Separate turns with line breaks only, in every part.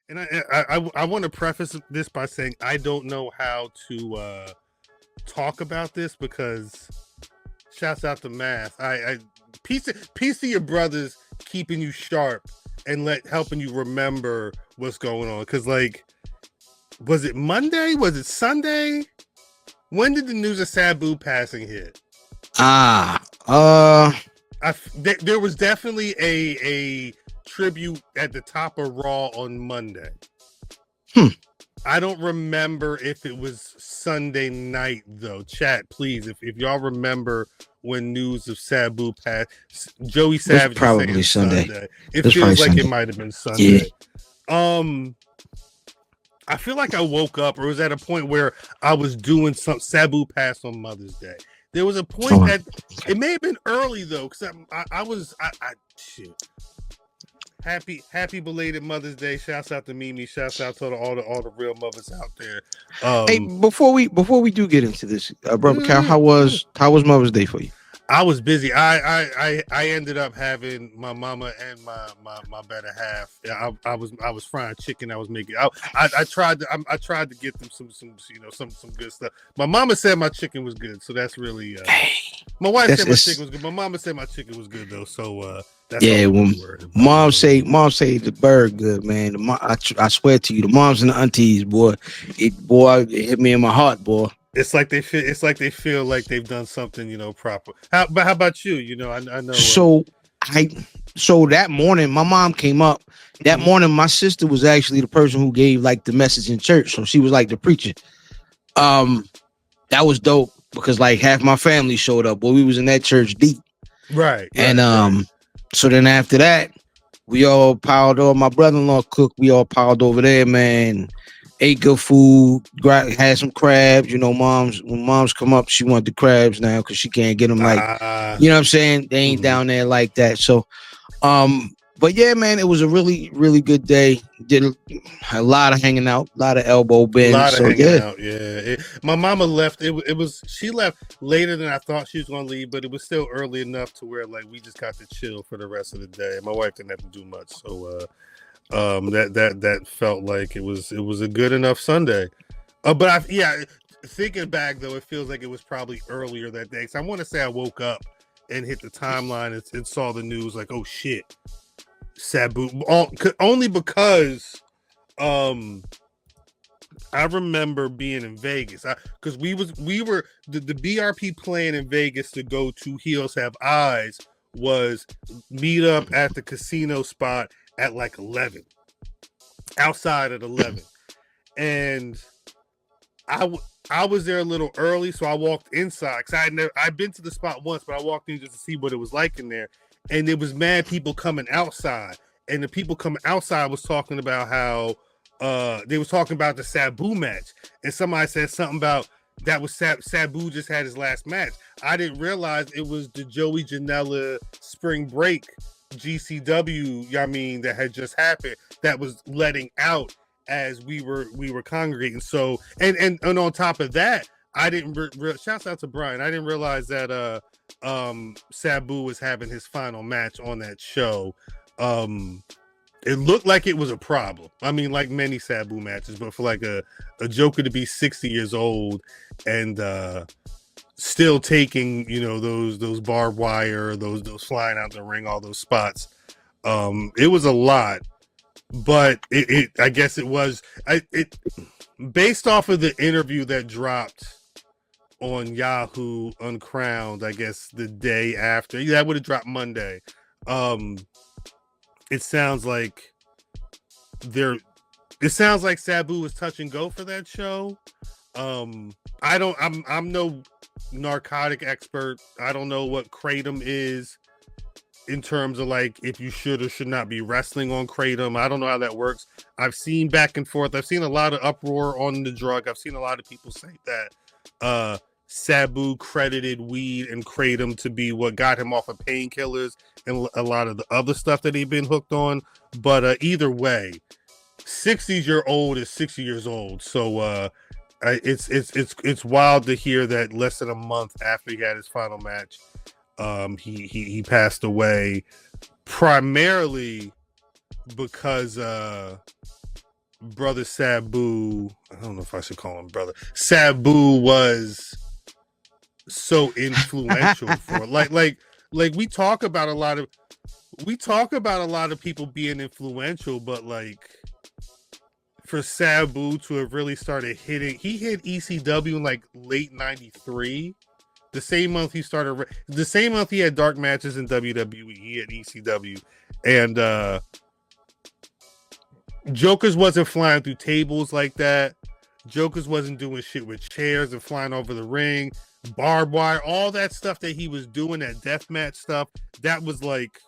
And I want to preface this by saying I don't know how to talk about this because shouts out to Math. I piece of your brothers keeping you sharp and helping you remember what's going on. Because like, was it Monday? Was it Sunday? When did the news of Sabu passing hit?
Ah, uh,
There was definitely a tribute at the top of Raw on Monday.
hmm.
I don't remember if it was Sunday night though. Chat, please, if y'all remember when news of Sabu passed. Joey
It was
Savage is
probably
saying
Sunday.
Sunday.
It
It
was probably
feels like it
Sunday.
might have been
Yeah.
Sunday. Um, I feel like I woke up or was at a point where I was doing some Sabu passed on Mother's Day. There was a point
Oh,
that it may have been early though, because I was shit. Happy belated Mother's Day. Shouts out to Mimi. Shouts out to all the real mothers out there.
hey, before we do get into this, brother Cal,
Mm, mm.
how was Mother's Day for you?
I was busy. I ended up having my mama and my better half. Yeah, I was frying chicken. I was making. I tried to I tried to get them some some good stuff. My mama said my chicken was good, so that's really. My wife
That's
said my
it's
chicken was good. My mama said my chicken was good though, so that's all
yeah.
I'm
When
really worried about. You know.
mom say the bird good, man. I swear to you, the moms and the aunties, boy, it hit me in my heart, boy.
It's like they feel. It's like they feel like they've done something, proper. How about you? I know.
So I so that morning my mom came up. That
Mhm.
morning my sister was actually the person who gave like the message in church. So she was like the preacher. Um that was dope because like half my family showed up. Boy, we was in that church deep.
Right,
And
right, right.
so then after that, we all piled over. My brother-in-law cooked. We all piled over there, man. Ate good food. Had some crabs. When moms come up, she want the crabs now because she can't get them like,
Ah,
you know what I'm saying? They ain't
mhm.
down there like that. So, but yeah, man, it was a really, really good day. Did a lot of hanging out, a lot of elbow
A
bends.
lot of
So
hanging
yeah,
out. Yeah, my mama left. It was she left later than I thought she was going to leave, but it was still early enough to where like we just got to chill for the rest of the day. My wife didn't have to do much, so that felt like it was a good enough Sunday. But thinking back though, it feels like it was probably earlier that day. So I want to say I woke up and hit the timeline and saw the news like, oh shit, Sabu. Only because um I remember being in Vegas because we were the BRP plan in Vegas to go to Heels Have Eyes was meet up at the casino spot at like 11 outside at 11 and I I was there a little early, so I walked inside because I'd been to the spot once, but I walked in just to see what it was like in there, and there was mad people coming outside, and the people coming outside was talking about how they was talking about the Sabu match, and somebody said something about that was Sabu just had his last match. I didn't realize it was the Joey Janela spring break GCW. I mean that had just happened that was letting out as we were congregating. So and on top of that, I didn't. Shouts out to Brian. I didn't realize that Sabu was having his final match on that show. Um, it looked like it was a problem. I mean, like many Sabu matches, but for like a Joker to be 60 years old and still taking those barbed wire, those flying out the ring, all those spots. It was a lot, but it I guess it was it based off of the interview that dropped on Yahoo Uncrowned, I guess the day after. Yeah, that would have dropped Monday. Um it sounds like there it sounds like Sabu was touch and go for that show. I don't I'm no narcotic expert. I don't know what kratom is in terms of like if you should or should not be wrestling on kratom. I don't know how that works. I've seen back and forth. I've seen a lot of uproar on the drug. I've seen a lot of people say that Sabu credited weed and kratom to be what got him off of painkillers and a lot of the other stuff that he'd been hooked on. But either way, 60-year-old is 60 years old. So it's wild to hear that less than a month after he had his final match, he passed away primarily because brother Sabu, I don't know if I should call him brother. Sabu was so influential for like we talk about a lot of people being influential, but like for Sabu to have really started hitting, he hit ECW in like late '93. The same month he had dark matches in WWE, he had ECW, and Jokers wasn't flying through tables like that. Jokers wasn't doing shit with chairs and flying over the ring, barbed wire, all that stuff that he was doing, that deathmatch stuff. That was like,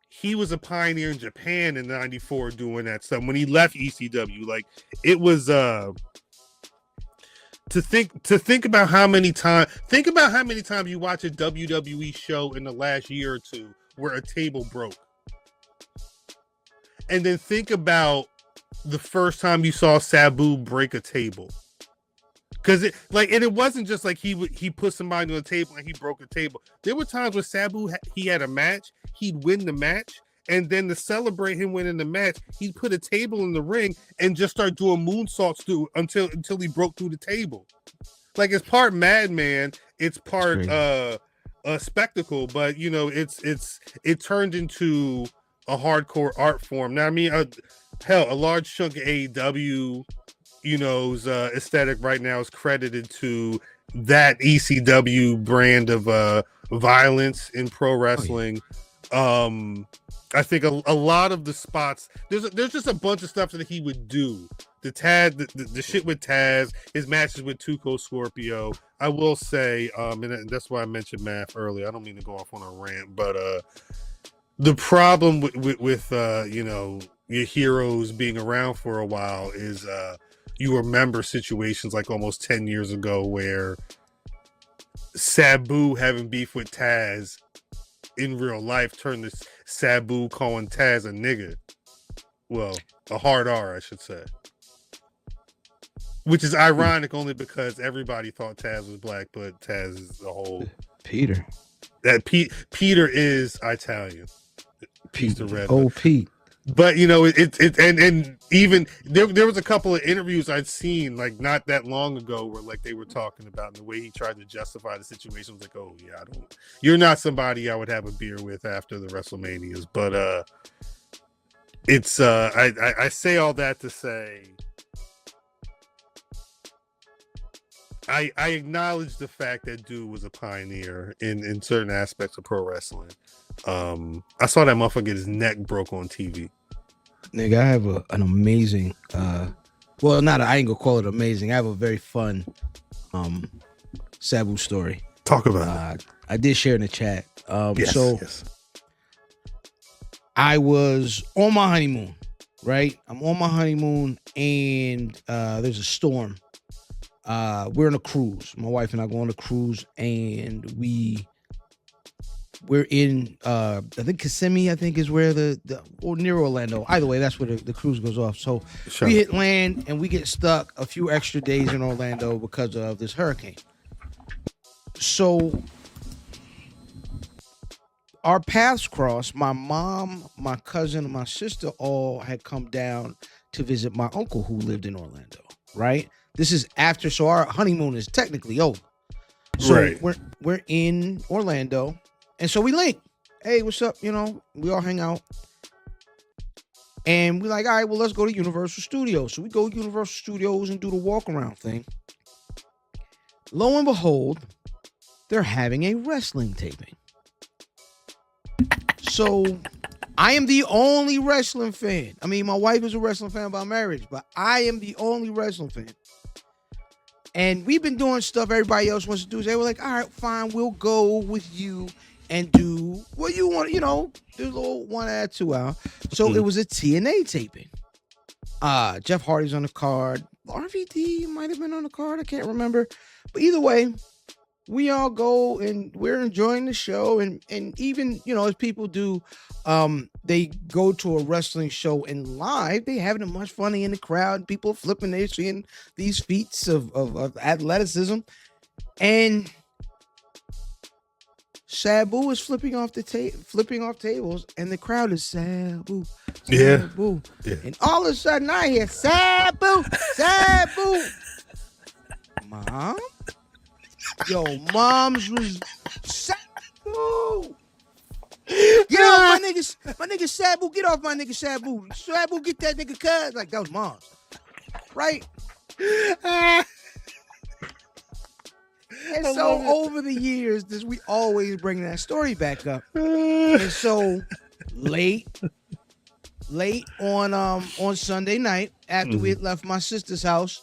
he was a pioneer in Japan in '94 doing that stuff. When he left ECW, like it was to think about how many times you watch a WWE show in the last year or two where a table broke. And then think about the first time you saw Sabu break a table. Because it wasn't just like he put somebody on a table and he broke a table. There were times where Sabu he had a match, he'd win the match, and then to celebrate him winning the match, he'd put a table in the ring and just start doing moonsaults until he broke through the table. Like, it's part madman, it's part a spectacle, but you know it turned into a hardcore art form. Now, I mean, hell, a large chunk of AEW, you know's aesthetic right now is credited to that ECW brand of violence in pro wrestling. I think a lot of the spots, there's just a bunch of stuff that he would do. The shit with Taz, his matches with Tuco Scorpio. I will say, and that's why I mentioned Math earlier. I don't mean to go off on a rant, but the problem with you know, your heroes being around for a while is you remember situations like almost 10 years ago where Sabu having beef with Taz in real life turned to Sabu calling Taz a nigga. Well, a hard R, I should say. Which is ironic only because everybody thought Taz was black, but Taz is the whole
Peter.
That Peter is Italian.
Peter Red. Oh, Pete.
But you know, and even there was a couple of interviews I'd seen like not that long ago where like they were talking about, and the way he tried to justify the situation was like, oh yeah, you're not somebody I would have a beer with after the WrestleManias. But it's I say all that to say I acknowledge the fact that dude was a pioneer in certain aspects of pro wrestling. I saw that motherfucker get his neck broke on TV.
Nigga, I have an amazing well, I ain't gonna call it amazing. I have a very fun Sabu story.
Talk about it.
I did share in the chat.
Yes.
I was on my honeymoon, right? I'm on my honeymoon and there's a storm. We're on a cruise. My wife and I go on a cruise, and we're in I think Kissimmee, I think is where or near Orlando. Either way, that's where the cruise goes off. So we hit land and we get stuck a few extra days in Orlando because of this hurricane. So our paths crossed. My mom, my cousin, and my sister all had come down to visit my uncle who lived in Orlando, right? This is after, so our honeymoon is technically over. So
right.
we're in Orlando, and so we link. Hey, what's up? You know, we all hang out. And we're like, all right, well, let's go to Universal Studios. So we go to Universal Studios and do the walk around thing. Lo and behold, they're having a wrestling taping. So I am the only wrestling fan. I mean, my wife is a wrestling fan by marriage, but I am the only wrestling fan. And we've been doing stuff everybody else wants to do. They were like, all right, fine, we'll go with you and do what you want, you know, do a little 1 hour, 2 hour. So it was a TNA taping. Jeff Hardy's on the card. RVD might have been on the card. I can't remember. But either way, we all go and we're enjoying the show. And even, you know, as people do, they go to a wrestling show and live, they having a much funny in the crowd. People flipping, they're seeing these feats of athleticism. And Sabu is flipping off tables, and the crowd is Sabu,
Yeah.
Sabu.
Yeah.
And all of a sudden, I hear Sabu, Sabu. Mom, yo, mom's was Sabu. Get off my nigga Sabu. Get off my nigga Sabu. Sabu, get that nigga cuz. Like, that was mom's. Right? And so over the years, we always bring that story back up. And so late on Sunday night, after we had left my sister's house,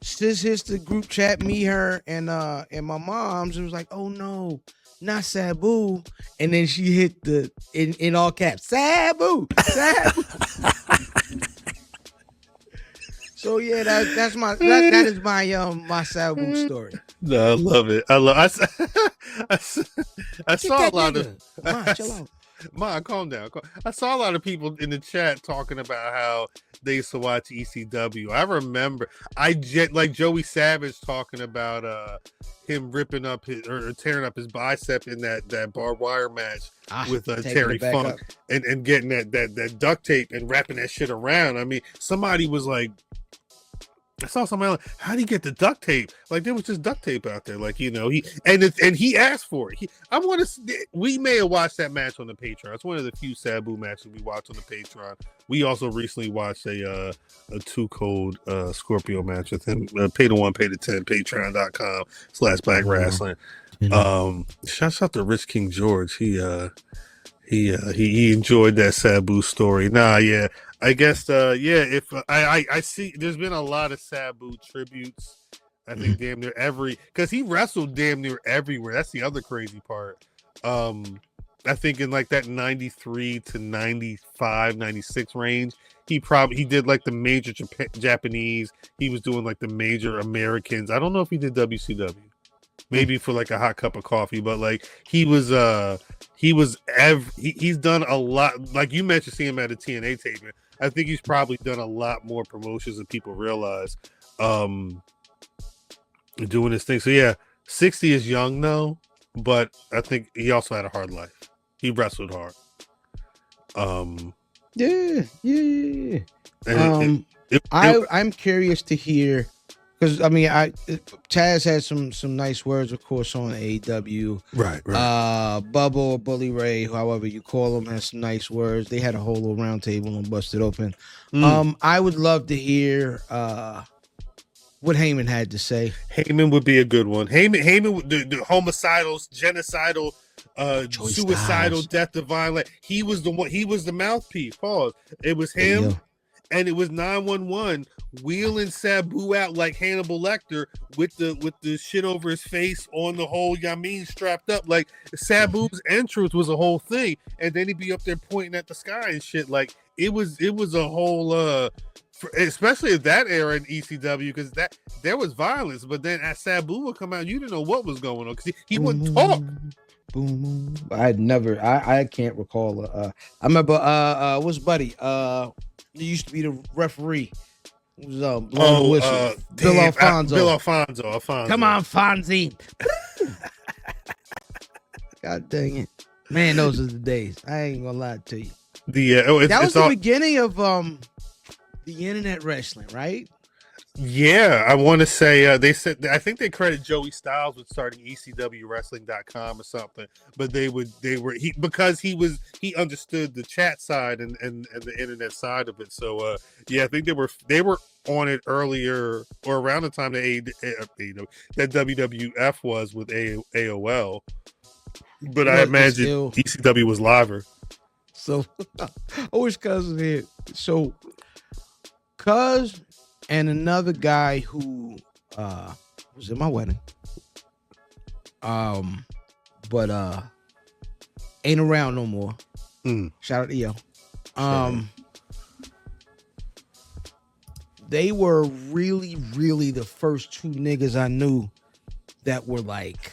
sis hits the group chat, me, her, and my mom's, and was like, oh no, not Sabu. And then she hit in all caps, Sabu, Sabu. So yeah, that is my my Sabu story.
No, I love it. I saw a lot of.
Ma, chill out.
Ma, calm down. I saw a lot of people in the chat talking about how they used to watch ECW. I remember, like Joey Savage talking about him ripping up or tearing up his bicep in that barbed wire match with Terry Funk and getting that duct tape and wrapping that shit around. I mean, somebody was like, I saw somebody like, how do you get the duct tape? Like, there was just duct tape out there. Like, you know, he asked for it. We may have watched that match on the Patreon. It's one of the few Sabu matches we watched on the Patreon. We also recently watched a Too Cold Scorpio match with him. Pay the 1, pay the 10, patreon.com/Black Rasslin. Shouts out to Rich King George. He enjoyed that Sabu story. Nah, yeah. I guess, if I see, there's been a lot of Sabu tributes. I think damn near because he wrestled damn near everywhere. That's the other crazy part. I think in like that 93 to 95, 96 range, he did like the major Japanese. He was doing like the major Americans. I don't know if he did WCW. Maybe for like a hot cup of coffee, but like he's done a lot. Like you mentioned, seeing him at a TNA taping. I think he's probably done a lot more promotions than people realize. Doing this thing. So yeah, 60 is young though, but I think he also had a hard life. He wrestled hard.
Yeah. I'm curious to hear. Because I mean, Taz had some nice words, of course, on AEW. Right. Bubba or Bully Ray, however you call him, has some nice words. They had a whole little round table and busted open. I would love to hear what Heyman had to say. Heyman would be a good one. Heyman, the homicidal, genocidal, suicidal, death divine. Like he was the one. He was the mouthpiece. Pause. It was him. And it was 911 wheeling Sabu out like Hannibal Lecter with the shit over his face on the whole Yamin strapped up. Like Sabu's entrance was a whole thing, and then he'd be up there pointing at the sky and shit. Like it was a whole especially at that era in ECW, because that there was violence, but then as Sabu would come out, you didn't know what was going on because he wouldn't talk. Boom. I can't recall. I remember what's Buddy? He used to be the referee. It was blowing the whistle. Bill Alfonso. Come on, Fonzie. God dang it. Man, those are the days. I ain't gonna lie to you. That was the beginning of the internet wrestling, right? Yeah, I want to say they said, I think they credit Joey Styles with starting ECWWrestling.com or something, but because he understood the chat side and the internet side of it. So yeah, I think they were on it earlier or around the time that WWF was with AOL. But I imagine ECW was liver. So I wish Cuz was here. So Cuz and another guy who was at my wedding, but ain't around no more. Shout out to yo. They were really, really the first two niggas I knew that were like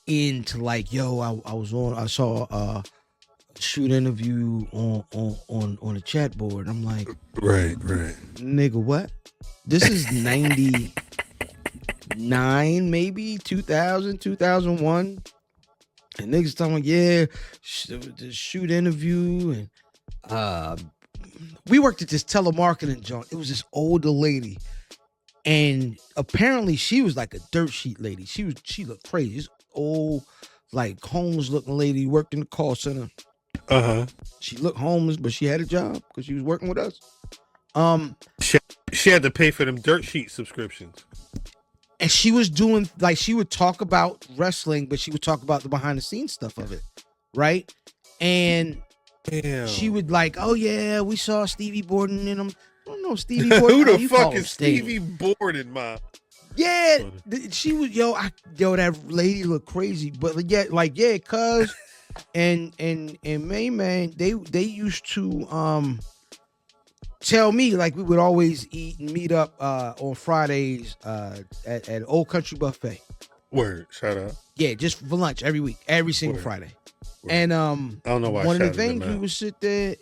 into like, yo, I saw a shoot interview on a chat board. I'm like, right, nigga, what? This is 99, maybe 2000, 2001. And niggas talking about, yeah, the shoot interview. And we worked at this telemarketing joint. It was this older lady. And apparently she was like a dirt sheet lady. She looked crazy. This old, like homeless looking lady, worked in the call center. She looked homeless, but she had a job because she was working with us.
She had to pay for them dirt sheet subscriptions.
And she was doing, like, she would talk about wrestling, but she would talk about the behind the scenes stuff of it, right? And
Damn.
she would like, oh yeah, we saw Stevie Borden in them. I don't know Stevie Borden.
Who the fuck is Stevie Borden, ma?
Yeah, she was that lady looked crazy, but yeah, cuz and main man, they used to tell me, like, we would always eat and meet up on Fridays at Old Country Buffet.
Word, shout out.
Yeah, just for lunch every week, every single Friday. Word. And
I don't know why.
One of the things we would sit there,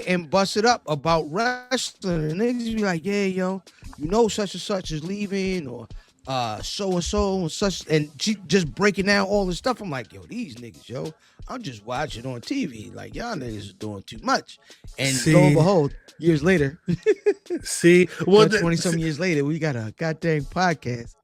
and bust it up about wrestling, and niggas be like, yeah, yo, you know, such and such is leaving, or so and such, and she just breaking down all the stuff. I'm like, yo, these niggas, yo, I'm just watching on TV. Like, y'all niggas is doing too much. And lo and behold, years later, 20-some years later, we got a goddamn podcast.